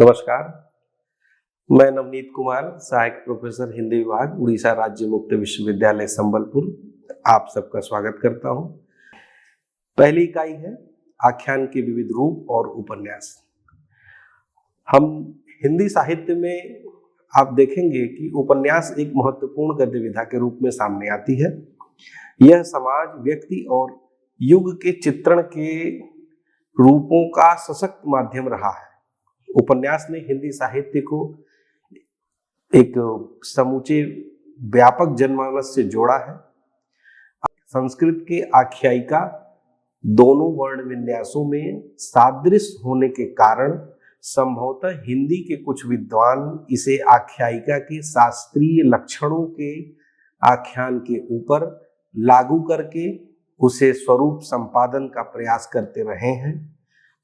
नमस्कार। मैं नवनीत कुमार, सहायक प्रोफेसर हिंदी विभाग, उड़ीसा राज्य मुक्त विश्वविद्यालय संबलपुर, आप सबका स्वागत करता हूं। पहली इकाई है आख्यान के विविध रूप और उपन्यास। हम हिंदी साहित्य में आप देखेंगे कि उपन्यास एक महत्वपूर्ण गद्य विधा के रूप में सामने आती है। यह समाज, व्यक्ति और युग के चित्रण के रूपों का सशक्त माध्यम रहा है। उपन्यास ने हिंदी साहित्य को एक समूचे व्यापक जनमानस से जोड़ा है। संस्कृत के आख्यायिका दोनों वर्ण विन्यासों में सादृश्य होने के कारण संभवतः हिंदी के कुछ विद्वान इसे आख्यायिका के शास्त्रीय लक्षणों के आख्यान के ऊपर लागू करके उसे स्वरूप संपादन का प्रयास करते रहे हैं,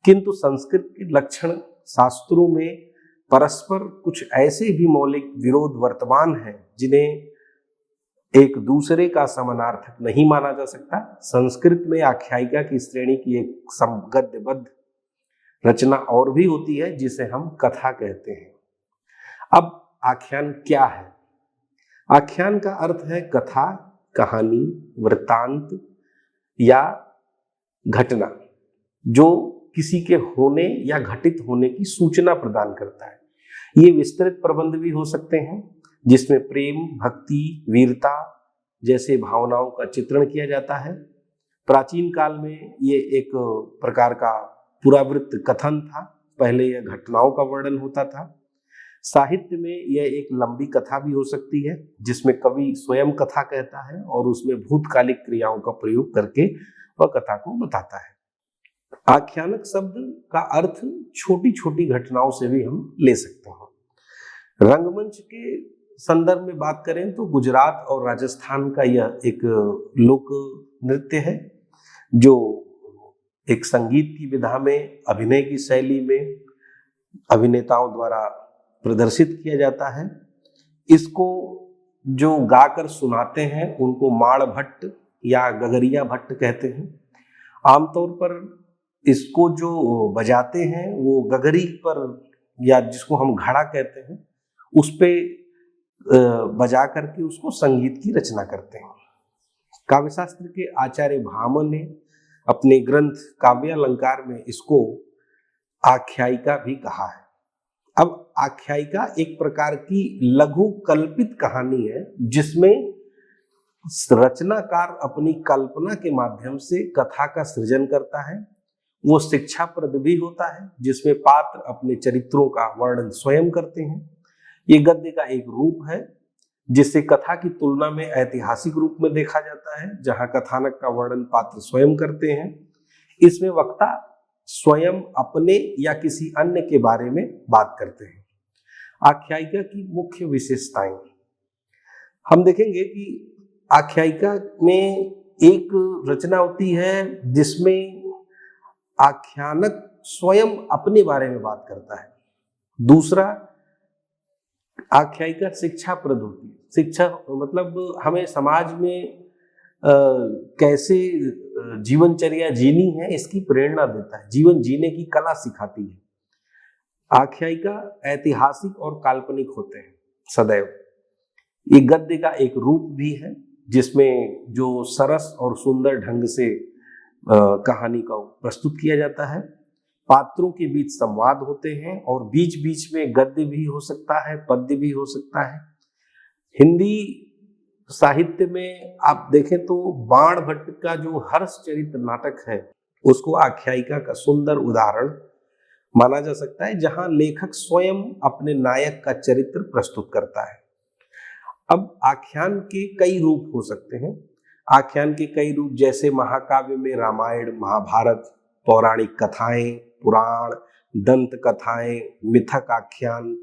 किंतु संस्कृत के लक्षण शास्त्रों में परस्पर कुछ ऐसे भी मौलिक विरोध वर्तमान हैं जिन्हें एक दूसरे का समानार्थक नहीं माना जा सकता। संस्कृत में आख्यायिका की श्रेणी की एक गद्यबद्ध रचना और भी होती है जिसे हम कथा कहते हैं। अब आख्यान क्या है? आख्यान का अर्थ है कथा, कहानी, वृत्तांत या घटना जो किसी के होने या घटित होने की सूचना प्रदान करता है। ये विस्तृत प्रबंध भी हो सकते हैं जिसमें प्रेम, भक्ति, वीरता जैसे भावनाओं का चित्रण किया जाता है। प्राचीन काल में ये एक प्रकार का पुरावृत्त कथन था। पहले यह घटनाओं का वर्णन होता था। साहित्य में यह एक लंबी कथा भी हो सकती है जिसमें कवि स्वयं कथा कहता है और उसमें भूतकालिक क्रियाओं का प्रयोग करके वह कथा को बताता है। आख्यानक शब्द का अर्थ छोटी छोटी घटनाओं से भी हम ले सकते हैं। रंगमंच के संदर्भ में बात करें तो गुजरात और राजस्थान का यह एक लोक नृत्य है जो एक संगीत की विधा में, अभिनय की शैली में अभिनेताओं द्वारा प्रदर्शित किया जाता है। इसको जो गाकर सुनाते हैं उनको माड़ भट्ट या गगरिया भट्ट कहते हैं। आमतौर पर इसको जो बजाते हैं वो गगरी पर या जिसको हम घड़ा कहते हैं उस पे बजा करके उसको संगीत की रचना करते हैं। काव्यशास्त्र के आचार्य भामह ने अपने ग्रंथ काव्यालंकार में इसको आख्यायिका भी कहा है। अब आख्यायिका एक प्रकार की लघु कल्पित कहानी है जिसमें रचनाकार अपनी कल्पना के माध्यम से कथा का सृजन करता है। वो शिक्षाप्रद भी होता है जिसमें पात्र अपने चरित्रों का वर्णन स्वयं करते हैं। ये गद्य का एक रूप है जिसे कथा की तुलना में ऐतिहासिक रूप में देखा जाता है, जहां कथानक का वर्णन पात्र स्वयं करते हैं। इसमें वक्ता स्वयं अपने या किसी अन्य के बारे में बात करते हैं। आख्यायिका की मुख्य विशेषताएं हम देखेंगे कि आख्यायिका में एक रचना होती है जिसमें आख्यानक स्वयं अपने बारे में बात करता है। दूसरा, आख्यायिका शिक्षाप्रद होती है। शिक्षा मतलब हमें समाज में कैसे जीवनचर्या जीनी है इसकी प्रेरणा देता है, जीवन जीने की कला सिखाती है। आख्यायिका ऐतिहासिक और काल्पनिक होते हैं सदैव। ये गद्य का एक रूप भी है जिसमें जो सरस और सुंदर ढंग से कहानी का प्रस्तुत किया जाता है। पात्रों के बीच संवाद होते हैं और बीच बीच में गद्य भी हो सकता है, पद्य भी हो सकता है। हिंदी साहित्य में आप देखें तो बाण भट्ट का जो हर्षचरित नाटक है उसको आख्यायिका का सुंदर उदाहरण माना जा सकता है, जहां लेखक स्वयं अपने नायक का चरित्र प्रस्तुत करता है। अब आख्यान के कई रूप हो सकते हैं। आख्यान के कई रूप जैसे महाकाव्य में रामायण, महाभारत, पौराणिक कथाएं, पुराण, दंत कथाएं, मिथक आख्यान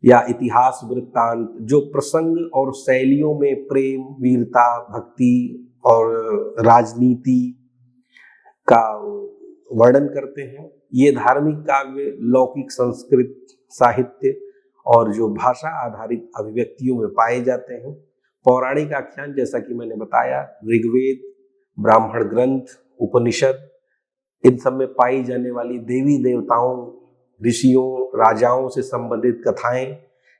या इतिहास वृत्तांत जो प्रसंग और शैलियों में प्रेम, वीरता, भक्ति और राजनीति का वर्णन करते हैं। ये धार्मिक काव्य, लौकिक संस्कृत साहित्य और जो भाषा आधारित अभिव्यक्तियों में पाए जाते हैं। पौराणिक आख्यान जैसा कि मैंने बताया, ऋग्वेद, ब्राह्मण ग्रंथ, उपनिषद, इन सब में पाई जाने वाली देवी देवताओं ऋषियों राजाओं से संबंधित कथाएं,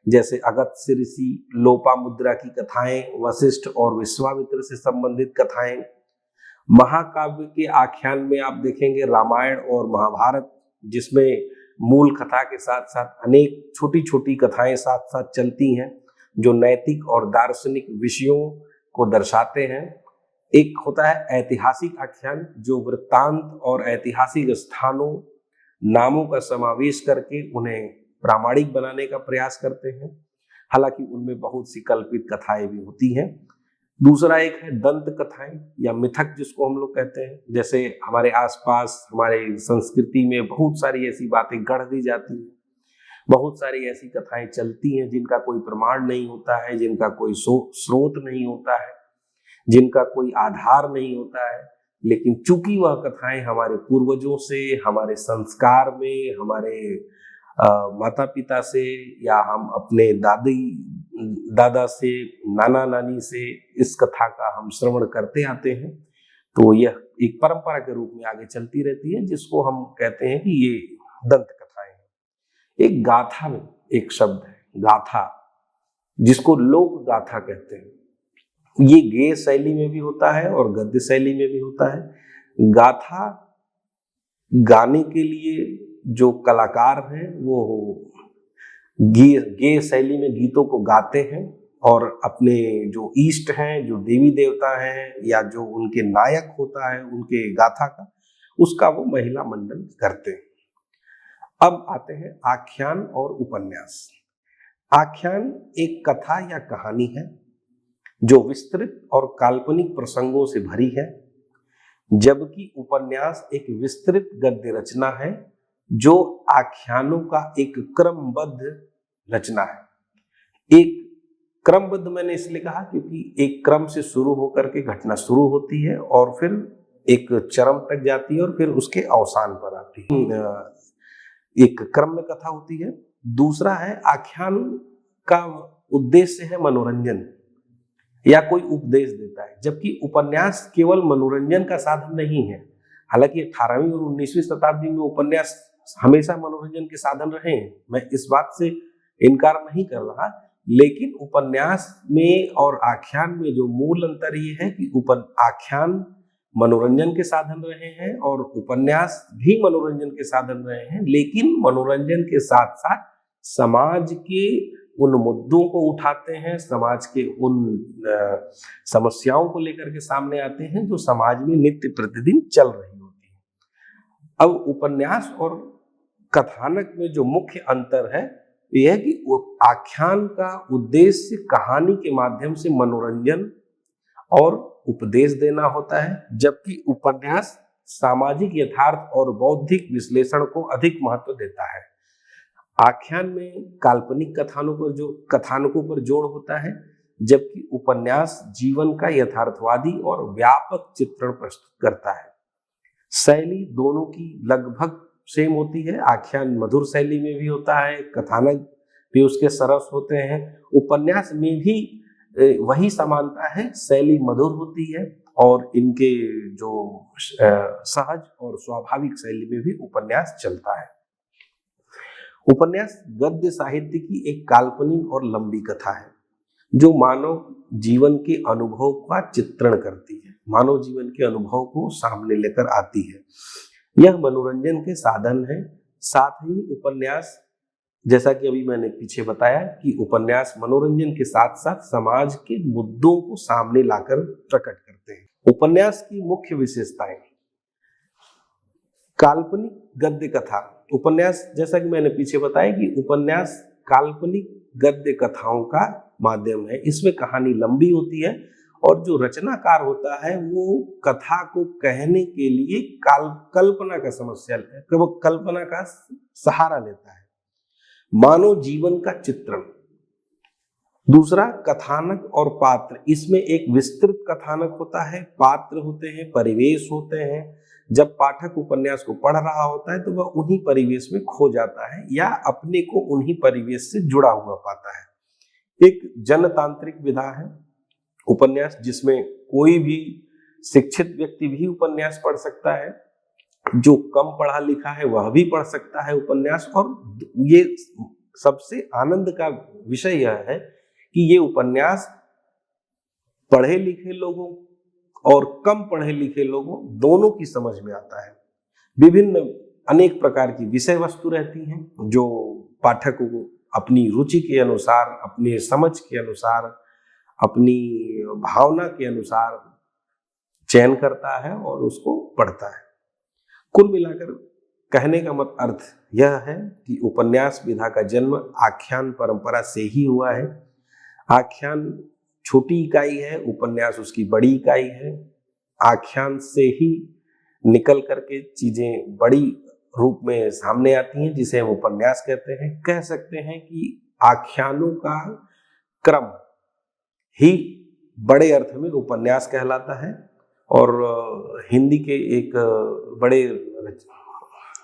जैसे अगस्त्य ऋषि, लोपामुद्रा की कथाएं, वशिष्ठ और विश्वामित्र से संबंधित कथाएं। महाकाव्य के आख्यान में आप देखेंगे रामायण और महाभारत, जिसमें मूल कथा के साथ साथ अनेक छोटी छोटी कथाएं साथ साथ चलती हैं जो नैतिक और दार्शनिक विषयों को दर्शाते हैं। एक होता है ऐतिहासिक आख्यान, जो वृत्तांत और ऐतिहासिक स्थानों नामों का समावेश करके उन्हें प्रामाणिक बनाने का प्रयास करते हैं, हालांकि उनमें बहुत सी कल्पित कथाएं भी होती हैं। दूसरा एक है दंत कथाएं या मिथक, जिसको हम लोग कहते हैं। जैसे हमारे आसपास हमारे संस्कृति में बहुत सारी ऐसी बातें गढ़ दी जाती हैं, बहुत सारी ऐसी कथाएं चलती हैं जिनका कोई प्रमाण नहीं होता है, जिनका कोई स्रोत नहीं होता है, जिनका कोई आधार नहीं होता है, लेकिन चूंकि वह कथाएं हमारे पूर्वजों से, हमारे संस्कार में, हमारे माता पिता से या हम अपने दादा से, नाना नानी से इस कथा का हम श्रवण करते आते हैं, तो यह एक परंपरा के रूप में आगे चलती रहती है, जिसको हम कहते हैं कि ये दंत कथाएं हैं। एक गाथा में एक शब्द है गाथा, जिसको लोक गाथा कहते हैं। ये गेय शैली में भी होता है और गद्य शैली में भी होता है। गाथा गाने के लिए जो कलाकार हैं वो गेय शैली में गीतों को गाते हैं और अपने जो इष्ट हैं, जो देवी देवता हैं या जो उनके नायक होता है उनके गाथा का, उसका वो महिला मंडल करते हैं। अब आते हैं आख्यान और उपन्यास। आख्यान एक कथा या कहानी है जो विस्तृत और काल्पनिक प्रसंगों से भरी है, जबकि उपन्यास एक विस्तृत गद्य रचना है जो आख्यानों का एक क्रमबद्ध रचना है। एक क्रमबद्ध मैंने इसलिए कहा क्योंकि एक क्रम से शुरू होकर के घटना शुरू होती है और फिर एक चरम तक जाती है और फिर उसके अवसान पर आती है। एक क्रम में कथा होती है। दूसरा है आख्यान का उद्देश्य है मनोरंजन या कोई उपदेश देता है, जबकि उपन्यास केवल मनोरंजन का साधन नहीं है। हालांकि 18वीं और 19वीं शताब्दी में उपन्यास हमेशा मनोरंजन के साधन रहे हैं, मैं इस बात से इनकार नहीं कर रहा, लेकिन उपन्यास में और आख्यान में जो मूल अंतर ये है कि आख्यान मनोरंजन के साधन रहे हैं और उपन्यास भी मनोरंजन के साधन रहे हैं, लेकिन मनोरंजन के साथ साथ समाज के उन मुद्दों को उठाते हैं, समाज के उन समस्याओं को लेकर के सामने आते हैं जो समाज में नित्य प्रतिदिन चल रही होती है। अब उपन्यास और कथानक में जो मुख्य अंतर है यह है कि आख्यान का उद्देश्य कहानी के माध्यम से मनोरंजन और उपदेश देना होता है, जबकि उपन्यास सामाजिक यथार्थ और बौद्धिक विश्लेषण को अधिक महत्व देता है। आख्यान में काल्पनिक कथानकों पर जोर होता है, जबकि उपन्यास जीवन का यथार्थवादी और व्यापक चित्रण प्रस्तुत करता है। शैली दोनों की लगभग सेम होती है। आख्यान मधुर शैली में भी होता है, कथानक भी उसके सरस होते हैं। उपन्यास में भी वही समानता है, शैली मधुर होती है और इनके जो सहज और स्वाभाविक शैली में भी उपन्यास चलता है। उपन्यास गद्य साहित्य की एक काल्पनिक और लंबी कथा है जो मानव जीवन के अनुभव का चित्रण करती है, मानव जीवन के अनुभव को सामने लेकर आती है। यह मनोरंजन के साधन है। साथ ही उपन्यास, जैसा कि अभी मैंने पीछे बताया कि उपन्यास मनोरंजन के साथ साथ समाज के मुद्दों को सामने लाकर प्रकट करते हैं। उपन्यास की मुख्य विशेषताएं। काल्पनिक गद्य कथा। उपन्यास, जैसा कि मैंने पीछे बताया कि उपन्यास काल्पनिक गद्य कथाओं का माध्यम है। इसमें कहानी लंबी होती है और जो रचनाकार होता है वो कथा को कहने के लिए कल्पना का सहारा लेता है। मानव जीवन का चित्रण। दूसरा, कथानक और पात्र। इसमें एक विस्तृत कथानक होता है, पात्र होते हैं, परिवेश होते हैं। जब पाठक उपन्यास को पढ़ रहा होता है तो वह उन्हीं परिवेश में खो जाता है या अपने को उन्हीं परिवेश से जुड़ा हुआ पाता है। एक जनतांत्रिक विधा है उपन्यास, जिसमें कोई भी शिक्षित व्यक्ति भी उपन्यास पढ़ सकता है। जो कम पढ़ा लिखा है वह भी पढ़ सकता है उपन्यास। और ये सबसे आनंद का विषय यह है कि ये उपन्यास पढ़े लिखे लोगों और कम पढ़े लिखे लोगों दोनों की समझ में आता है। विभिन्न अनेक प्रकार की विषय वस्तु रहती हैं जो पाठक को अपनी रुचि के अनुसार, अपने समझ के अनुसार, अपनी भावना के अनुसार चयन करता है और उसको पढ़ता है। कुल मिलाकर कहने का अर्थ यह है कि उपन्यास विधा का जन्म आख्यान परंपरा से ही हुआ है। आख्यान छोटी इकाई है, उपन्यास उसकी बड़ी इकाई है। आख्यान से ही निकल करके चीजें बड़ी रूप में सामने आती हैं, जिसे हम उपन्यास कहते हैं। कह सकते हैं कि आख्यानों का क्रम ही बड़े अर्थ में उपन्यास कहलाता है। और हिंदी के एक बड़े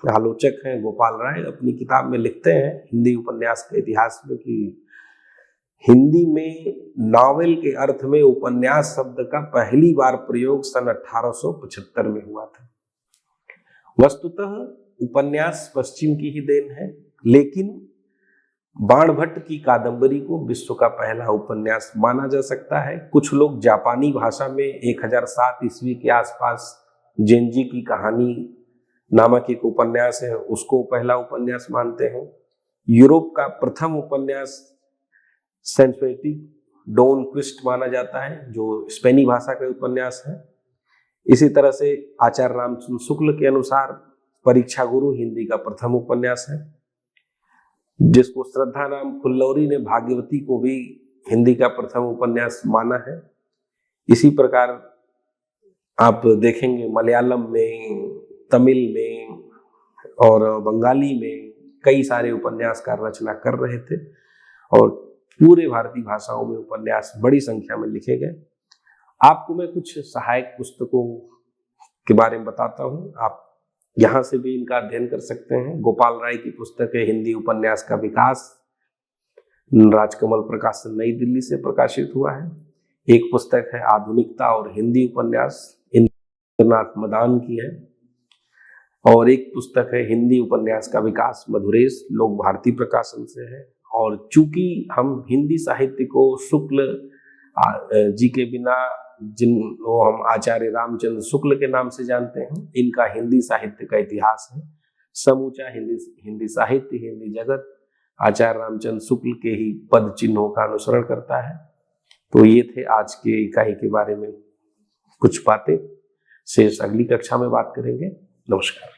आलोचक हैं गोपाल राय, अपनी किताब में लिखते हैं हिंदी उपन्यास के इतिहास में कि हिंदी में नावल के अर्थ में उपन्यास शब्द का पहली बार प्रयोग सन 1875 में हुआ था। वस्तुतः उपन्यास पश्चिम की ही देन है, लेकिन बाणभट्ट की कादंबरी को विश्व का पहला उपन्यास माना जा सकता है। कुछ लोग जापानी भाषा में 1007 ईस्वी के आसपास जेंजी की कहानी नामक एक उपन्यास है, उसको पहला उपन्यास मानते हैं। यूरोप का प्रथम उपन्यास सेंसुएटिक डॉन क्विस्ट माना जाता है, जो स्पेनी भाषा का उपन्यास है। इसी तरह से आचार्य रामचंद्र शुक्ल के अनुसार परीक्षा गुरु हिंदी का प्रथम उपन्यास है, जिसको श्रद्धा राम फुल्लौरी ने भाग्यवती को भी हिंदी का प्रथम उपन्यास माना है। इसी प्रकार आप देखेंगे मलयालम में, तमिल में और बंगाली में कई सारे उपन्यासकार रचना कर रहे थे और पूरे भारतीय भाषाओं में उपन्यास बड़ी संख्या में लिखे गए। आपको मैं कुछ सहायक पुस्तकों के बारे में बताता हूँ, आप यहाँ से भी इनका अध्ययन कर सकते हैं। गोपाल राय की पुस्तक है हिंदी उपन्यास का विकास, राजकमल प्रकाशन नई दिल्ली से प्रकाशित हुआ है। एक पुस्तक है आधुनिकता और हिंदी उपन्यास, इंद्रनाथ मदान की है। और एक पुस्तक है हिंदी उपन्यास का विकास, मधुरेश, लोक भारती प्रकाशन से है। और चूंकि हम हिंदी साहित्य को शुक्ल जी के बिना जिनको हम आचार्य रामचंद्र शुक्ल के नाम से जानते हैं, इनका हिंदी साहित्य का इतिहास है। समूचा हिंदी साहित्य, हिंदी जगत आचार्य रामचंद्र शुक्ल के ही पद चिन्हों का अनुसरण करता है। तो ये थे आज के इकाई के बारे में कुछ बातें। शेष अगली कक्षा में बात करेंगे। नमस्कार।